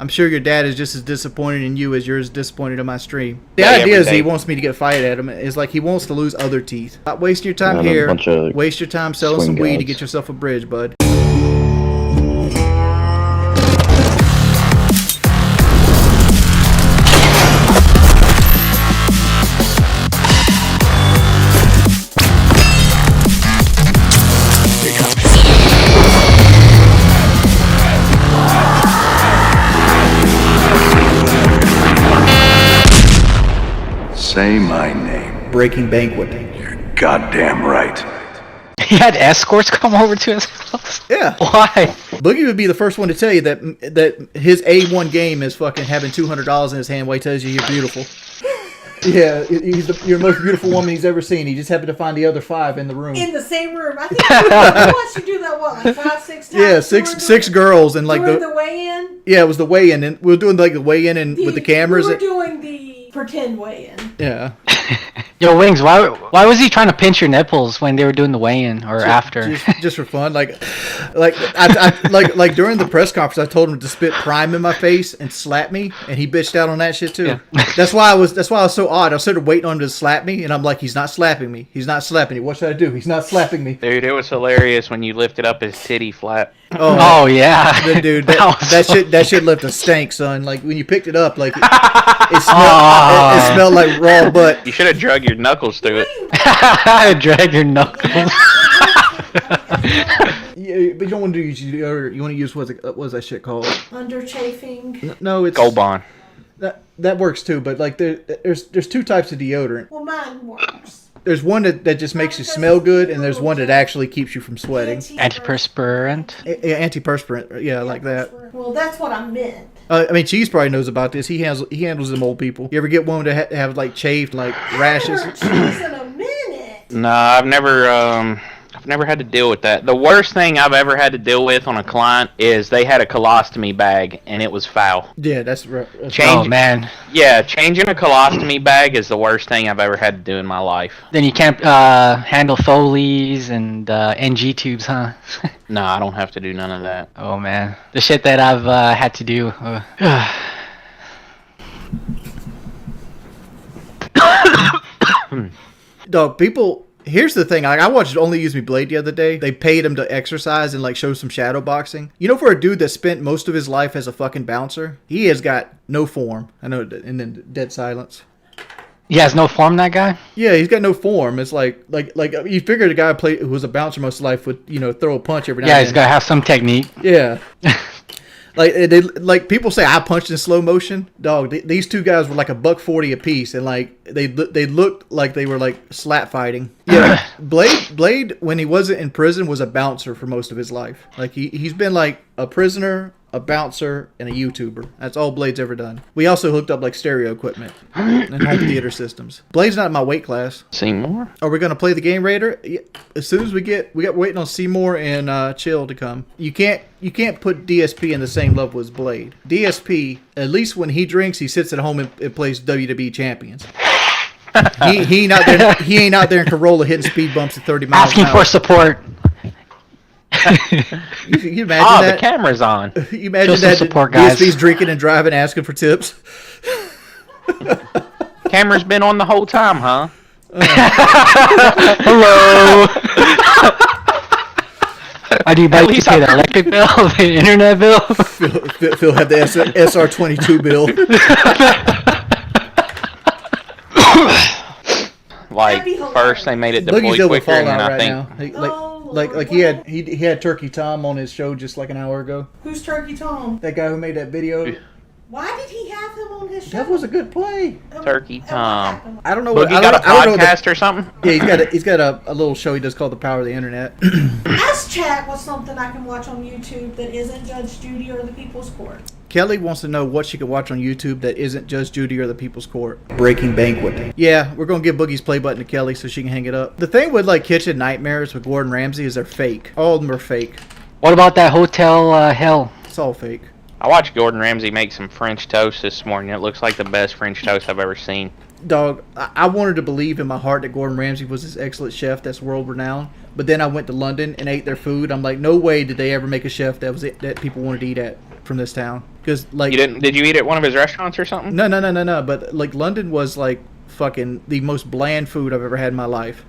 I'm sure your dad is just as disappointed in you as you're as disappointed in my stream. The idea is he wants me to get fired at him. It's like he wants to lose other teeth. Not wasting your time here. Waste your time selling some weed to get yourself a bridge, bud. Say my name. Breaking Banquet. You're goddamn right. He had escorts come over to his house? Yeah. Why? Boogie would be the first one to tell you that his A1 game is fucking having $200 in his hand while he tells you you're beautiful. Yeah, you're the most beautiful woman he's ever seen. He just happened to find the other 5 in the room. In the same room. I think he wants you do that, what, like 5, 6 times? Yeah, six girls and like the weigh-in? Yeah, it was the weigh-in, and we were doing like the weigh-in and with the cameras. We were doing the pretend weigh-in. Yeah. Yo, Wings, why was he trying to pinch your nipples when they were doing the weigh-in or after? Just for fun, like during the press conference, I told him to spit prime in my face and slap me, and he bitched out on that shit too. Yeah. That's why I was so odd. I was sort of waiting on him to slap me, and I'm like, he's not slapping me. He's not slapping me. What should I do? He's not slapping me. Dude, it was hilarious when you lifted up his titty flap. Oh yeah, dude, that shit left a stank, son. Like when you picked it up, like it smelled like raw butt. You should have drug your knuckles through it. Drag your knuckles. Yeah, but you don't want to use deodorant. You want to use what's that shit called? Under chafing. No, it's Gold Bond. That works too, but like there's 2 types of deodorant. Well, mine works. There's one that just makes you smell good, and there's one that actually keeps you from sweating. Antiperspirant? Antiperspirant, yeah, like that. Well, that's what I meant. I mean, Cheese probably knows about this. He handles them old people. You ever get one to have like chafed, like rashes? Cheese in a minute. Nah, I've never had to deal with that. The worst thing I've ever had to deal with on a client is they had a colostomy bag and it was foul. Yeah, that's right. Oh man. Yeah, changing a colostomy bag is the worst thing I've ever had to do in my life. Then you can't handle Foley's and NG tubes, huh? No, I don't have to do none of that. Oh man, the shit that I've had to do. Dog, people. Here's the thing. I watched Only Use Me Blade the other day. They paid him to exercise and like show some shadow boxing. You know, for a dude that spent most of his life as a fucking bouncer, he has got no form. I know, and then dead silence. He has no form, that guy? Yeah, he's got no form. It's like you figured a guy who was a bouncer most of his life would, throw a punch every now and then. Yeah, he's got to have some technique. Yeah. Like people say I punched in slow motion. Dog, these 2 guys were like $1.40 a piece, and like they looked like they were like slap fighting. Yeah, Blade when he wasn't in prison was a bouncer for most of his life. Like he's been like a prisoner, a bouncer, and a YouTuber. That's all Blade's ever done. We also hooked up like stereo equipment and home theater systems. Blade's not in my weight class. Seymour? Are we gonna play the game, Raider? As soon as we got waiting on Seymour and Chill to come. You can't put DSP in the same level as Blade. DSP, at least when he drinks, he sits at home and plays WWE Champions. he ain't out there in Corolla hitting speed bumps at 30 miles Asking an hour. for support. You imagine that? The camera's on. You imagine that support, guys. DSP's drinking and driving, asking for tips. Camera's been on the whole time, huh? Hello. How do you buy to pay the electric bill, the internet bill? Phil had the SR22 bill. Like first they made it deploy quicker, and then I think like he had Turkey Tom on his show just like an hour ago. Who's Turkey Tom? That guy who made that video. Why did he have him on his show? That was a good play. Turkey Tom. I don't know what. He got a podcast or something. Yeah, he's got a little show he does called The Power of the Internet. Ask Chat was something I can watch on YouTube that isn't Judge Judy or the People's Court. Kelly wants to know what she can watch on YouTube that isn't Judge Judy or the People's Court. Breaking Banquet. Yeah, we're going to give Boogie's play button to Kelly so she can hang it up. The thing with like Kitchen Nightmares with Gordon Ramsay is they're fake. All of them are fake. What about that Hotel Hell? It's all fake. I watched Gordon Ramsay make some French toast this morning. It looks like the best French toast I've ever seen. Dog, I wanted to believe in my heart that Gordon Ramsay was this excellent chef that's world renowned. But then I went to London and ate their food. I'm like, no way did they ever make a chef that people wanted to eat at from this town. Because like You didn't? Did you eat at one of his restaurants or something? no. But like London was like fucking the most bland food I've ever had in my life.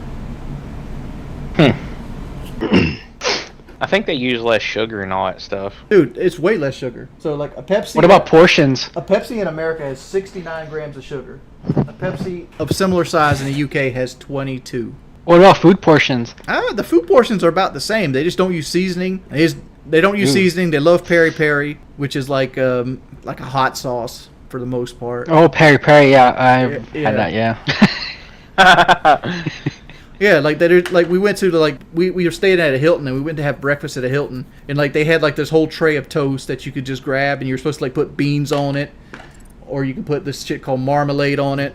I think they use less sugar and all that stuff. Dude, it's way less sugar. So like a Pepsi. What about portions? A Pepsi in America has 69 grams of sugar. A Pepsi of similar size in the UK has 22. What about food portions? The food portions are about the same. They just don't use seasoning. They don't use seasoning. They love peri peri, which is like a hot sauce for the most part. Oh, peri peri, yeah, I had that, yeah. Yeah, like we went to we were staying at a Hilton and we went to have breakfast at a Hilton and like they had like this whole tray of toast that you could just grab and you were supposed to like put beans on it, or you could put this shit called marmalade on it.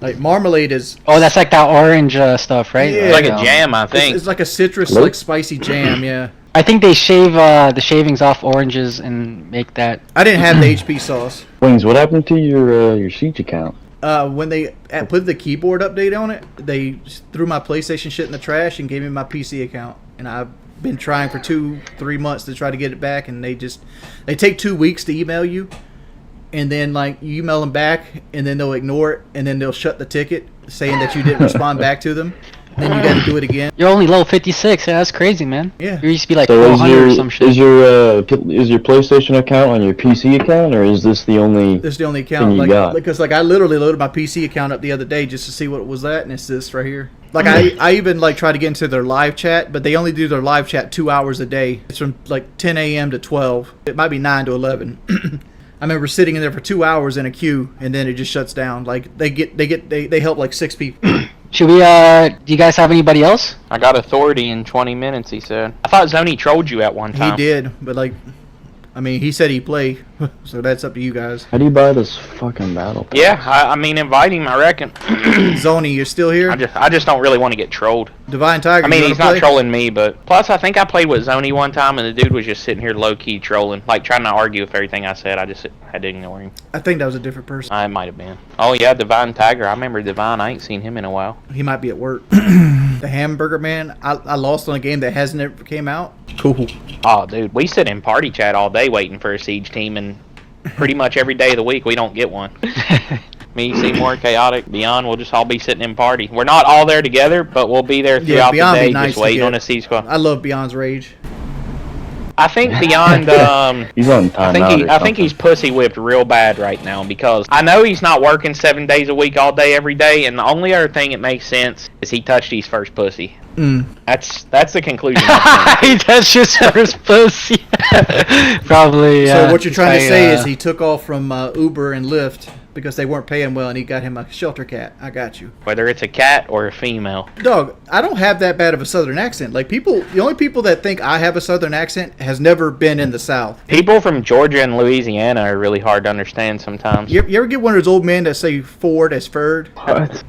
Like marmalade is that's like that orange stuff, right? Yeah. It's like a jam, I think. it's like a citrus like spicy jam. Yeah, I think they shave the shavings off oranges and make that. I didn't have the HP sauce. Wings, what happened to your Siege account? When they put the keyboard update on it, they threw my PlayStation shit in the trash and gave me my PC account. And I've been trying for 2-3 months to try to get it back, and they take 2 weeks to email you, and then like you email them back, and then they'll ignore it, and then they'll shut the ticket saying that you didn't respond back to them. Then you got to do it again. You're only level 56. Yeah, that's crazy, man. Yeah. You used to be like So 400 or some shit. is your PlayStation account on your PC account, or is this the only? This is the only account. Thing you got? Because I literally loaded my PC account up the other day just to see what it was at, and it's this right here. Like I even like try to get into their live chat, but they only do their live chat 2 hours a day. It's from like 10 a.m. to 12. It might be 9 to 11. I remember sitting in there for 2 hours in a queue, and then it just shuts down. Like they help like 6 people. Should we, do you guys have anybody else? I got authority in 20 minutes, he said. I thought Zony trolled you at one time. He did, but like, I mean, he said he'd play, so that's up to you guys. How do you buy this fucking battle pass? Yeah, I mean, invite him, I reckon. Zony, you're still here? I just don't really want to get trolled. Divine Tiger, I mean, you he's wanna not play? trolling me, but... Plus, I think I played with Zony one time, and the dude was just sitting here low-key trolling. Like, trying to argue with everything I said. I just had to ignore him. I think that was a different person. I might have been. Oh, yeah, Divine Tiger. I remember Divine. I ain't seen him in a while. He might be at work. The Hamburger Man, I lost on a game that hasn't ever came out. Cool. Oh, dude, we sit in party chat all day waiting for a Siege team, and pretty much every day of the week we don't get one. Me, Seymour, Chaotic, Beyond, we'll just all be sitting in party. We're not all there together, but we'll be there throughout the Beyond day be nice just waiting to on get. a Siege squad. I love Beyond's Rage. I think Beyond, He's on time. I think he's pussy whipped real bad right now because I know he's not working 7 days a week all day every day, and the only other thing that makes sense is he touched his first pussy. That's the conclusion. He touched his first pussy. Probably. So what you're trying to say is he took off from Uber and Lyft because they weren't paying well, and he got him a shelter cat. I got you. Whether it's a cat or a female. Dog, I don't have that bad of a southern accent. Like the only people that think I have a southern accent has never been in the South. People from Georgia and Louisiana are really hard to understand sometimes. You ever get one of those old men that say Ford as Ferd? What?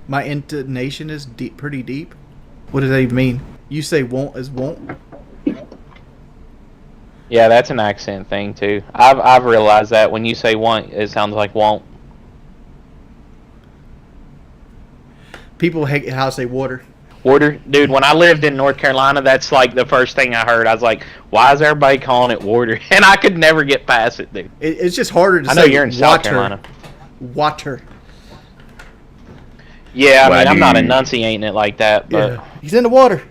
My intonation is deep, pretty deep. What does that even mean? You say won't as won't? Yeah, that's an accent thing too. I've realized that when you say want, it sounds like won't. People hate how I say water. Water, dude. When I lived in North Carolina, that's like the first thing I heard. I was like, "Why is everybody calling it water?" And I could never get past it, dude. It's just harder to I say. know you're in South water. Carolina. Water. Yeah, I mean, I'm not Water. enunciating it like that, but Yeah. He's in the water.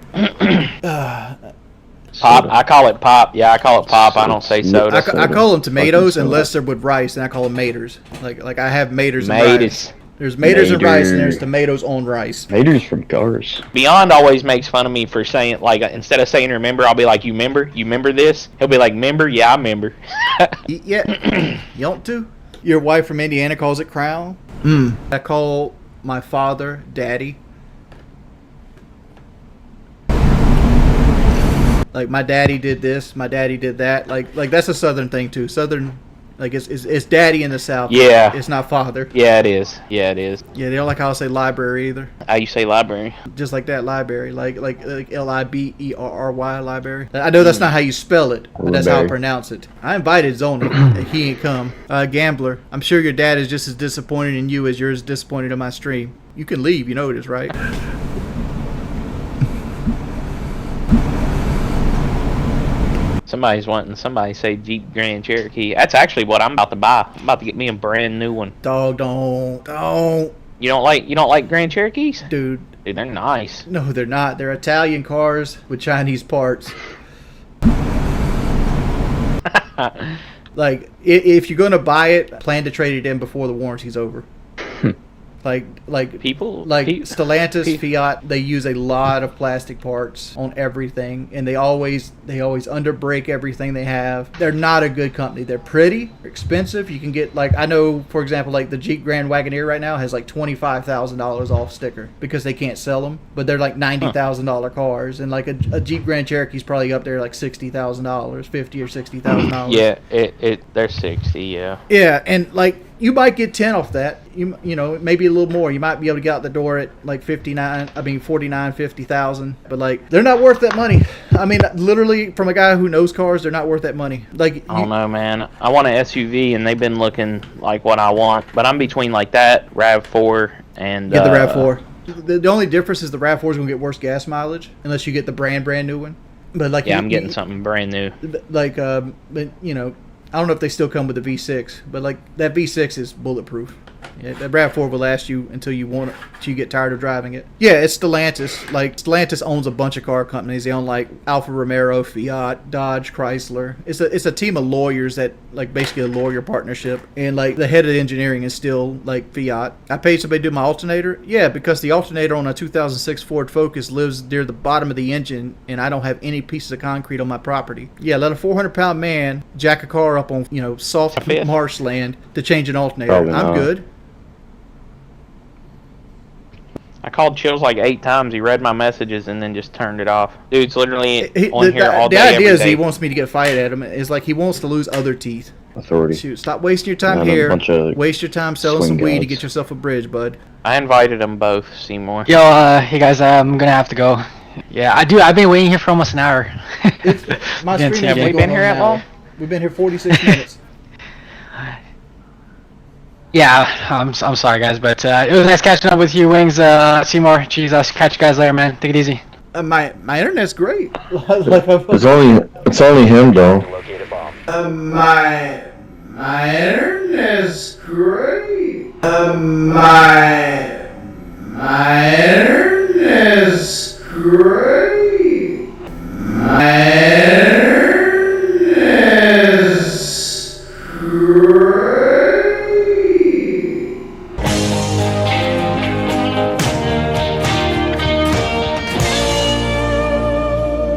pop. I call it pop. Yeah, I call it pop. I don't say soda. I call them tomatoes Fucking unless they're with rice, and I call them maters. Like I have maters and Made rice. it. There's maters and rice, and Mater. there's tomatoes on rice. Mater's from Cars. Beyond always makes fun of me for saying, like, instead of saying remember, I'll be like, you remember this? He'll be like, member? Yeah, I remember. Yeah, you want to? Your wife from Indiana calls it crown. I call my father daddy. Like my daddy did this, my daddy did that. Like that's a southern thing too. Southern, like it's daddy in the South. Yeah. It's not father. Yeah, it is. Yeah, it is. Yeah, they don't like how I say library either. How you say library? Just like that, library, like Liberry, library. I know that's not how you spell it, but that's how I Library. pronounce it. I invited Zony. He ain't come. Gambler, I'm sure your dad is just as disappointed in you as you're as disappointed in my stream. You can leave, you know it is, right? Somebody say Jeep Grand Cherokee. That's actually what I'm about to buy. I'm about to get me a brand new one. Dog, don't. You don't like Grand Cherokees? Dude, They're nice. no, they're not. They're Italian cars with Chinese parts. Like, if you're going to buy it, plan to trade it in before the warranty's over. Like People Stellantis, Fiat, they use a lot of plastic parts on everything, and they always underbrake everything they have. They're not a good company. They're pretty, they're expensive. You can get, like, I know, for example, like the Jeep Grand Wagoneer right now has like $25,000 off sticker because they can't sell them, but they're like $90,000 cars, and like a Jeep Grand Cherokee's probably up there like $60,000, $50,000 or $60,000. Yeah, they're 60. Yeah. Yeah, and like, you might get 10 off that. You know, maybe a little more. You might be able to get out the door at like 49, 50,000. But like, they're not worth that money. I mean, literally, from a guy who knows cars, they're not worth that money. Like, I don't know, man. I want an SUV, and they've been looking like what I want. But I'm between like that RAV4 and get the RAV4. The only difference is the RAV4 is gonna get worse gas mileage unless you get the brand new one. But like, yeah, I'm getting something brand new. Like, but you know, I don't know if they still come with the V6, but like that V6 is bulletproof. Yeah, that RAV4 will last you until you get tired of driving it. Yeah, it's Stellantis. Like, Stellantis owns a bunch of car companies. They own like Alfa Romeo, Fiat, Dodge, Chrysler. It's a team of lawyers that, like, basically a lawyer partnership. And like the head of the engineering is still like Fiat. I paid somebody to do my alternator. Yeah, because the alternator on a 2006 Ford Focus lives near the bottom of the engine, and I don't have any pieces of concrete on my property. Yeah, let a 400-pound man jack a car up on, you know, soft marshland to change an alternator. Probably I'm not. good. I called Chills like 8 times. He read my messages and then just turned it off. Dude's literally on here all day. The idea every is day. he wants me to get a fight at him. It's like he wants to lose other teeth. Authority. Shoot, stop wasting your time And a here. bunch of Waste your time selling some swing weed to guys. get yourself a bridge, bud. I invited them both, Seymour. Yo, hey guys, I'm gonna have to go. Yeah, I've been waiting here for almost an hour. My Didn't stream see has you. been We been going here on that now. long? We've been here 46 minutes. Yeah, I'm sorry guys, but it was nice catching up with you, Wings, Seymour. Jeez, I'll catch you guys later, man. Take it easy. My internet's great. It's only him though. My internet's great. My internet's great. My